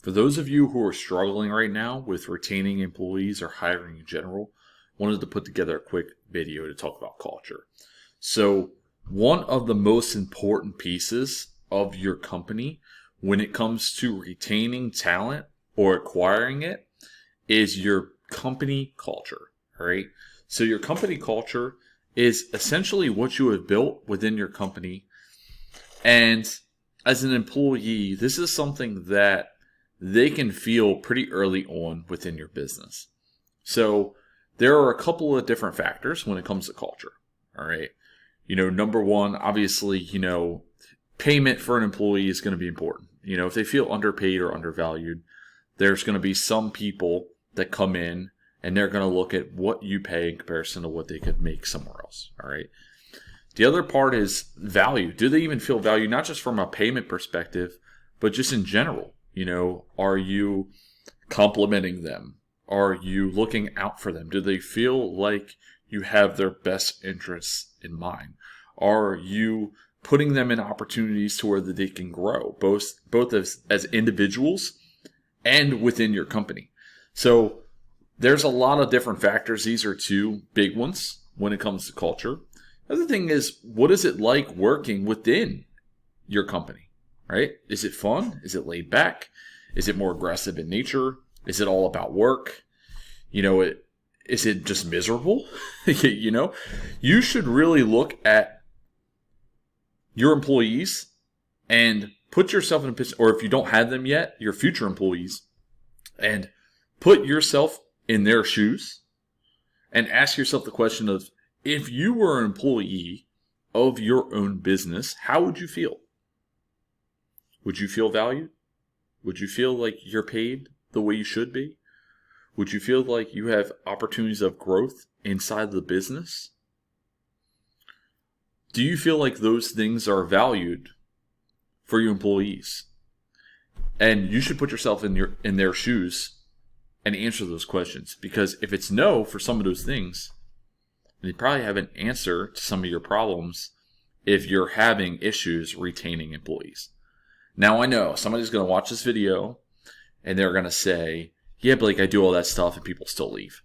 For those of you who are struggling right now with retaining employees or hiring in general, wanted to put together a quick video to talk about culture. So, one of the most important pieces of your company when it comes to retaining talent or acquiring it is your company culture, all right? So, your company culture is essentially what you have built within your company. And as an employee, this is something that they can feel pretty early on within your business. So there are a couple of different factors when it comes to culture. All right. Number one, obviously, payment for an employee is going to be important. If they feel underpaid or undervalued, there's going to be some people that come in and they're going to look at what you pay in comparison to what they could make somewhere else. All right. The other part is value. Do they even feel value, not just from a payment perspective, but just in general? Are you complimenting them? Are you looking out for them? Do they feel like you have their best interests in mind? Are you putting them in opportunities to where they can grow, both as individuals and within your company? So there's a lot of different factors. These are two big ones when it comes to culture. The other thing is, what is it like working within your company? Right? Is it fun? Is it laid back? Is it more aggressive in nature? Is it all about work? Is it just miserable? You should really look at your employees and put yourself in a position, or if you don't have them yet, your future employees, and put yourself in their shoes and ask yourself the question of, if you were an employee of your own business, how would you feel? Would you feel valued? Would you feel like you're paid the way you should be? Would you feel like you have opportunities of growth inside the business? Do you feel like those things are valued for your employees? And you should put yourself in their shoes and answer those questions. Because if it's no for some of those things, then you probably have an answer to some of your problems if you're having issues retaining employees. Now, I know somebody's going to watch this video and they're going to say, yeah, Blake, I do all that stuff and people still leave.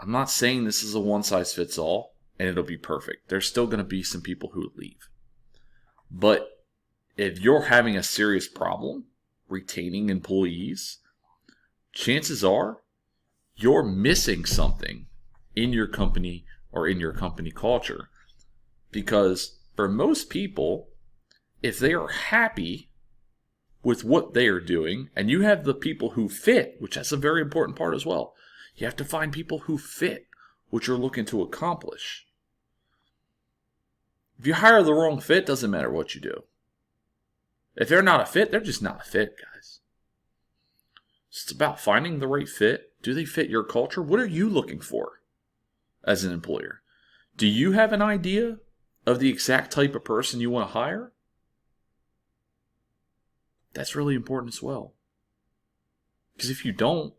I'm not saying this is a one-size-fits-all and it'll be perfect. There's still going to be some people who leave. But if you're having a serious problem retaining employees, chances are you're missing something in your company or in your company culture. Because for most people, if they are happy with what they are doing, and you have the people who fit, which that's a very important part as well. You have to find people who fit what you're looking to accomplish. If you hire the wrong fit, doesn't matter what you do. If they're not a fit, they're just not a fit, guys. It's about finding the right fit. Do they fit your culture? What are you looking for as an employer? Do you have an idea of the exact type of person you want to hire? That's really important as well. Because if you don't,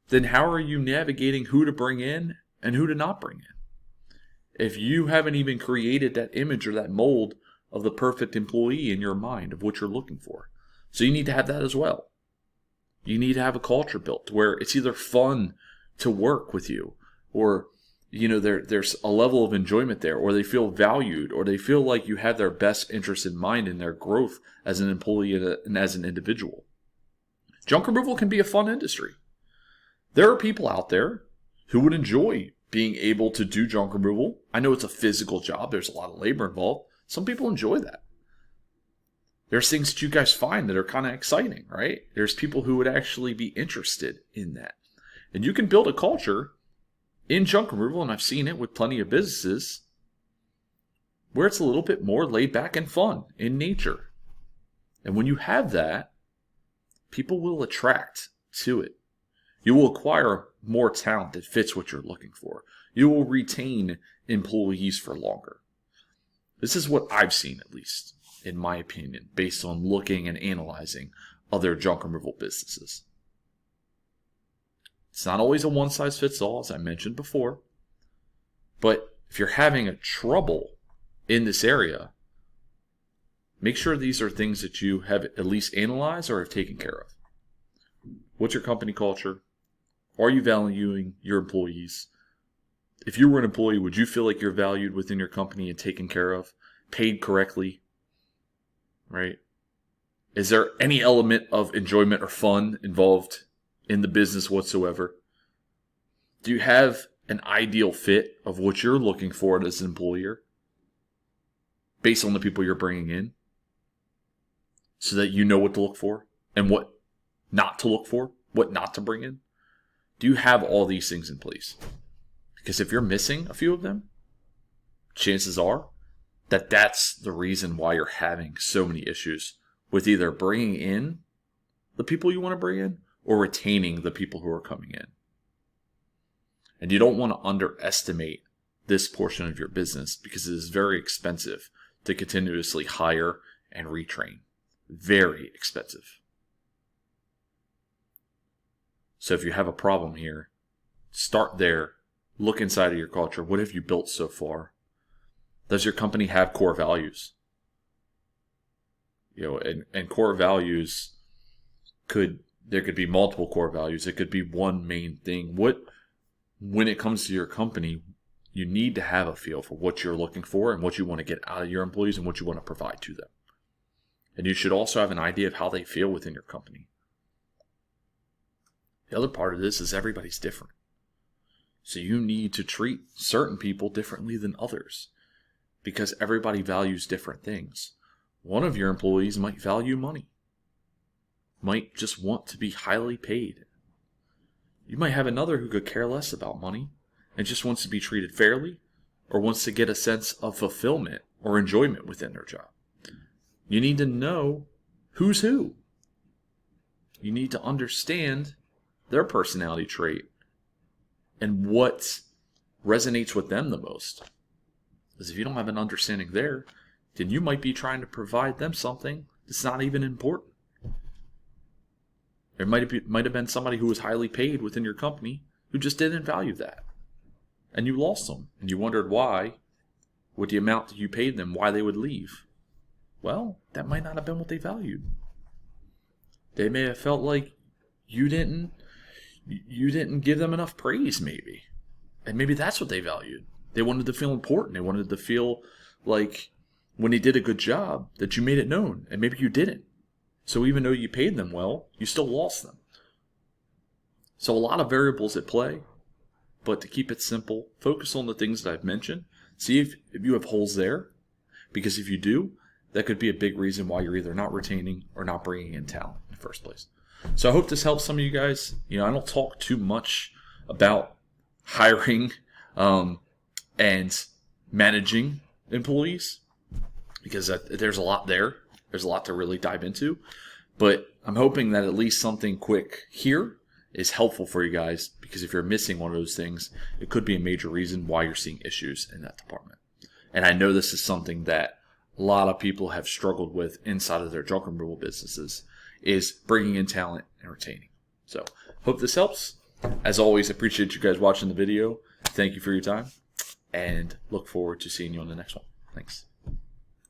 then how are you navigating who to bring in and who to not bring in? If you haven't even created that image or that mold of the perfect employee in your mind of what you're looking for. So you need to have that as well. You need to have a culture built where it's either fun to work with you, or there's a level of enjoyment there, or they feel valued, or they feel like you have their best interest in mind in their growth as an employee and as an individual. Junk removal can be a fun industry. There are people out there who would enjoy being able to do junk removal. I know it's a physical job. There's a lot of labor involved. Some people enjoy that. There's things that you guys find that are kind of exciting, right? There's people who would actually be interested in that. And you can build a culture in junk removal, and I've seen it with plenty of businesses, where it's a little bit more laid back and fun in nature. And when you have that, people will attract to it. You will acquire more talent that fits what you're looking for. You will retain employees for longer. This is what I've seen, at least, in my opinion, based on looking and analyzing other junk removal businesses. It's not always a one-size-fits-all, as I mentioned before. But if you're having a trouble in this area, make sure these are things that you have at least analyzed or have taken care of. What's your company culture? Are you valuing your employees? If you were an employee, would you feel like you're valued within your company and taken care of, paid correctly, right? Is there any element of enjoyment or fun involved in the business whatsoever? Do you have an ideal fit of what you're looking for as an employer based on the people you're bringing in so that you know what to look for and what not to look for, what not to bring in? Do you have all these things in place? Because if you're missing a few of them, chances are that that's the reason why you're having so many issues with either bringing in the people you want to bring in or retaining the people who are coming in. And you don't want to underestimate this portion of your business because it is very expensive to continuously hire and retrain. Very expensive. So if you have a problem here, start there. Look inside of your culture. What have you built so far? Does your company have core values? And core values there could be multiple core values. It could be one main thing. When it comes to your company, you need to have a feel for what you're looking for and what you want to get out of your employees and what you want to provide to them. And you should also have an idea of how they feel within your company. The other part of this is everybody's different. So you need to treat certain people differently than others because everybody values different things. One of your employees might value money, might just want to be highly paid. You might have another who could care less about money and just wants to be treated fairly or wants to get a sense of fulfillment or enjoyment within their job. You need to know who's who. You need to understand their personality trait and what resonates with them the most. Because if you don't have an understanding there, then you might be trying to provide them something that's not even important. There might have been somebody who was highly paid within your company who just didn't value that. And you lost them. And you wondered why, with the amount that you paid them, why they would leave. Well, that might not have been what they valued. They may have felt like you didn't give them enough praise, maybe. And maybe that's what they valued. They wanted to feel important. They wanted to feel like when they did a good job that you made it known. And maybe you didn't. So even though you paid them well, you still lost them. So a lot of variables at play. But to keep it simple, focus on the things that I've mentioned. See if you have holes there. Because if you do, that could be a big reason why you're either not retaining or not bringing in talent in the first place. So I hope this helps some of you guys. I don't talk too much about hiring and managing employees because there's a lot there. There's a lot to really dive into. But I'm hoping that at least something quick here is helpful for you guys because if you're missing one of those things, it could be a major reason why you're seeing issues in that department. And I know this is something that a lot of people have struggled with inside of their junk removal businesses is bringing in talent and retaining. So hope this helps. As always, appreciate you guys watching the video. Thank you for your time and look forward to seeing you on the next one. Thanks.